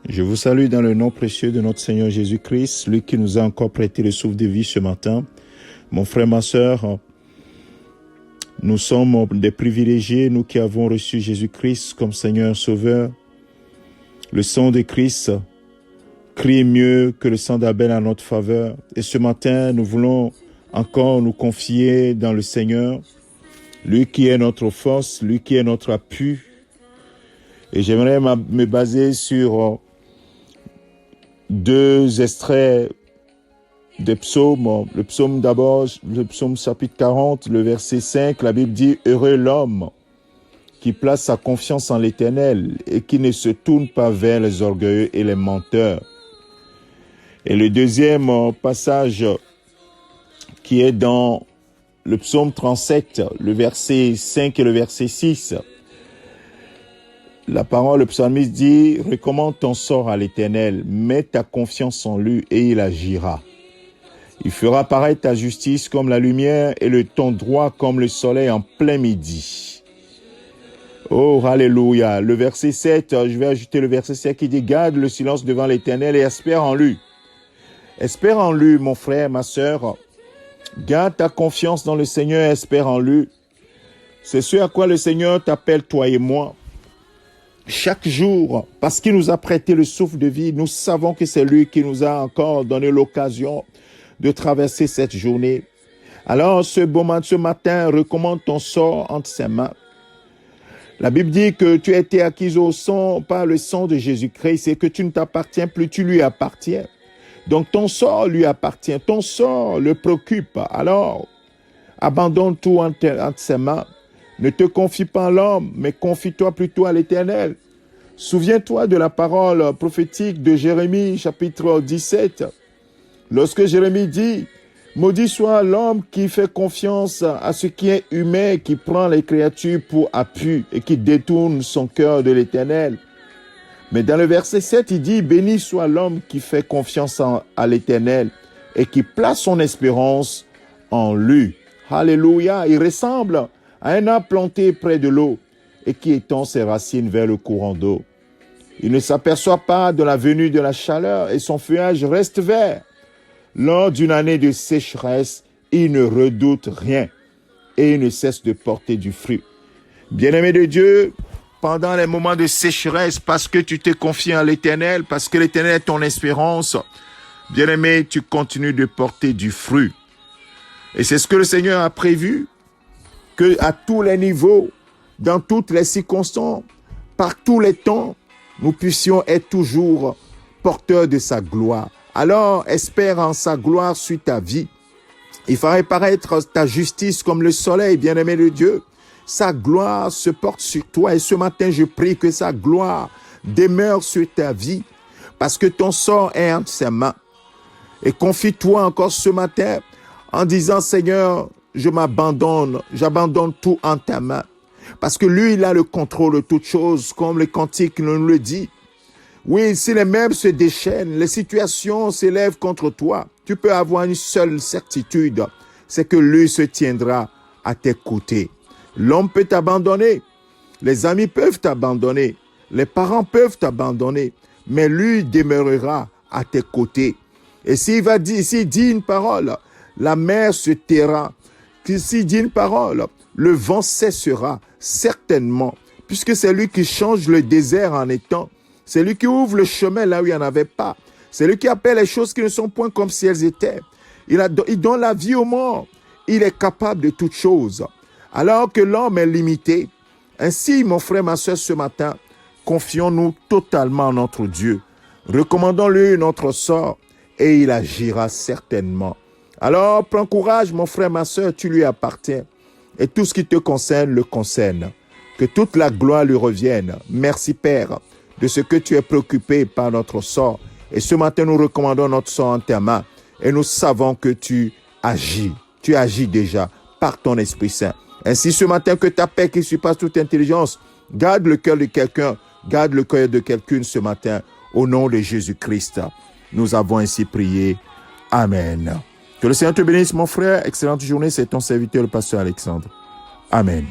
Je vous salue dans le nom précieux de notre Seigneur Jésus-Christ, lui qui nous a encore prêté le souffle de vie ce matin. Mon frère, ma sœur, nous sommes des privilégiés, nous qui avons reçu Jésus-Christ comme Seigneur Sauveur. Le sang de Christ crie mieux que le sang d'Abel en notre faveur. Et ce matin, nous voulons encore nous confier dans le Seigneur, lui qui est notre force, lui qui est notre appui. Et j'aimerais me baser sur deux extraits des psaumes. Le psaume d'abord, le psaume chapitre 40, le verset 5, la Bible dit « Heureux l'homme qui place sa confiance en l'Éternel et qui ne se tourne pas vers les orgueilleux et les menteurs. » Et le deuxième passage qui est dans le psaume 37, le verset 5 et le verset 6, la parole, le psalmiste dit « Recommande ton sort à l'Éternel, mets ta confiance en lui et il agira. Il fera paraître ta justice comme la lumière et ton droit comme le soleil en plein midi. » Oh, alléluia. Le verset 7, je vais ajouter le verset 7 qui dit « Garde le silence devant l'Éternel et espère en lui. » Espère en lui, mon frère, ma sœur. Garde ta confiance dans le Seigneur, espère en lui. C'est ce à quoi le Seigneur t'appelle, toi et moi. Chaque jour, parce qu'il nous a prêté le souffle de vie, nous savons que c'est lui qui nous a encore donné l'occasion de traverser cette journée. Alors, ce matin, recommande ton sort entre ses mains. La Bible dit que tu as été acquis au sang par le sang de Jésus-Christ et que tu ne t'appartiens plus, tu lui appartiens. Donc, ton sort lui appartient, ton sort le préoccupe. Alors, abandonne tout entre ses mains. Ne te confie pas à l'homme, mais confie-toi plutôt à l'Éternel. Souviens-toi de la parole prophétique de Jérémie, chapitre 17. Lorsque Jérémie dit « Maudit soit l'homme qui fait confiance à ce qui est humain, qui prend les créatures pour appui et qui détourne son cœur de l'Éternel. » Mais dans le verset 7, il dit « Béni soit l'homme qui fait confiance à l'Éternel et qui place son espérance en lui. » Alléluia, il ressemble à un arbre planté près de l'eau et qui étend ses racines vers le courant d'eau. Il ne s'aperçoit pas de la venue de la chaleur et son feuillage reste vert. Lors d'une année de sécheresse, il ne redoute rien et il ne cesse de porter du fruit. Bien-aimé de Dieu, pendant les moments de sécheresse, parce que tu t'es confié à l'Éternel, parce que l'Éternel est ton espérance, bien-aimé, tu continues de porter du fruit. Et c'est ce que le Seigneur a prévu, que à tous les niveaux, dans toutes les circonstances, par tous les temps, nous puissions être toujours porteurs de sa gloire. Alors, espère en sa gloire sur ta vie. Il fera paraître ta justice comme le soleil, bien-aimé de Dieu. Sa gloire se porte sur toi et ce matin, je prie que sa gloire demeure sur ta vie parce que ton sort est entre ses mains. Et confie-toi encore ce matin en disant, Seigneur, j'abandonne tout en ta main. Parce que lui, il a le contrôle de toutes choses, comme le cantique nous le dit. Oui, si les mers se déchaînent, les situations s'élèvent contre toi, tu peux avoir une seule certitude, c'est que lui se tiendra à tes côtés. L'homme peut t'abandonner, les amis peuvent t'abandonner, les parents peuvent t'abandonner, mais lui demeurera à tes côtés. Et s'il dit une parole, la mer se taira. S'il dit une parole, le vent cessera certainement, puisque c'est lui qui change le désert en étang. C'est lui qui ouvre le chemin là où il n'y en avait pas. C'est lui qui appelle les choses qui ne sont point comme si elles étaient. Il donne la vie aux morts. Il est capable de toutes choses. Alors que l'homme est limité. Ainsi, mon frère, ma soeur, ce matin, confions-nous totalement en notre Dieu. Recommandons-lui notre sort et il agira certainement. Alors, prends courage, mon frère, ma soeur, tu lui appartiens. Et tout ce qui te concerne le concerne. Que toute la gloire lui revienne. Merci, Père, de ce que tu es préoccupé par notre sort. Et ce matin, nous recommandons notre sort en tes mains. Et nous savons que tu agis. Tu agis déjà par ton Esprit Saint. Ainsi, ce matin, que ta paix qui surpasse toute intelligence, garde le cœur de quelqu'un, garde le cœur de quelqu'une ce matin. Au nom de Jésus-Christ, nous avons ainsi prié. Amen. Que le Seigneur te bénisse, mon frère. Excellente journée. C'est ton serviteur, le pasteur Alexandre. Amen.